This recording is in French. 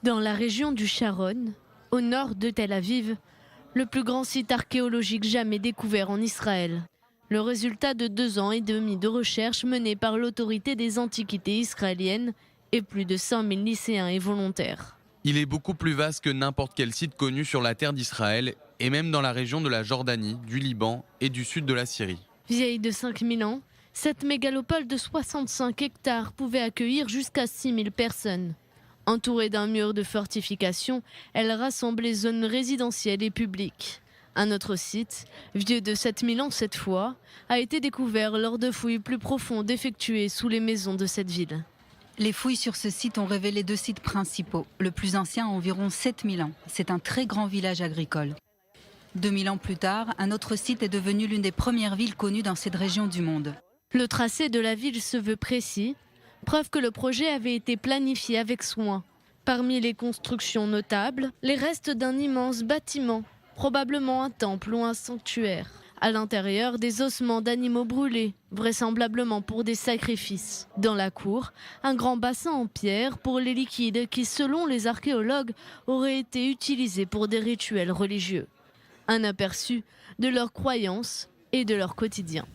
Dans la région du Sharon, au nord de Tel Aviv, le plus grand site archéologique jamais découvert en Israël. Le résultat de 2 ans et demi de recherche menée par l'autorité des antiquités israéliennes et plus de 5000 lycéens et volontaires. Il est beaucoup plus vaste que n'importe quel site connu sur la terre d'Israël et même dans la région de la Jordanie, du Liban et du sud de la Syrie. Vieille de 5000 ans, cette mégalopole de 65 hectares pouvait accueillir jusqu'à 6000 personnes. Entourée d'un mur de fortification, elle rassemblait zones résidentielles et publiques. Un autre site, vieux de 7000 ans cette fois, a été découvert lors de fouilles plus profondes effectuées sous les maisons de cette ville. Les fouilles sur ce site ont révélé 2 sites principaux. Le plus ancien a environ 7000 ans. C'est un très grand village agricole. 2000 ans plus tard, un autre site est devenu l'une des premières villes connues dans cette région du monde. Le tracé de la ville se veut précis, preuve que le projet avait été planifié avec soin. Parmi les constructions notables, les restes d'un immense bâtiment, probablement un temple ou un sanctuaire. À l'intérieur, des ossements d'animaux brûlés, vraisemblablement pour des sacrifices. Dans la cour, un grand bassin en pierre pour les liquides qui, selon les archéologues, auraient été utilisés pour des rituels religieux. Un aperçu de leurs croyances et de leur quotidien.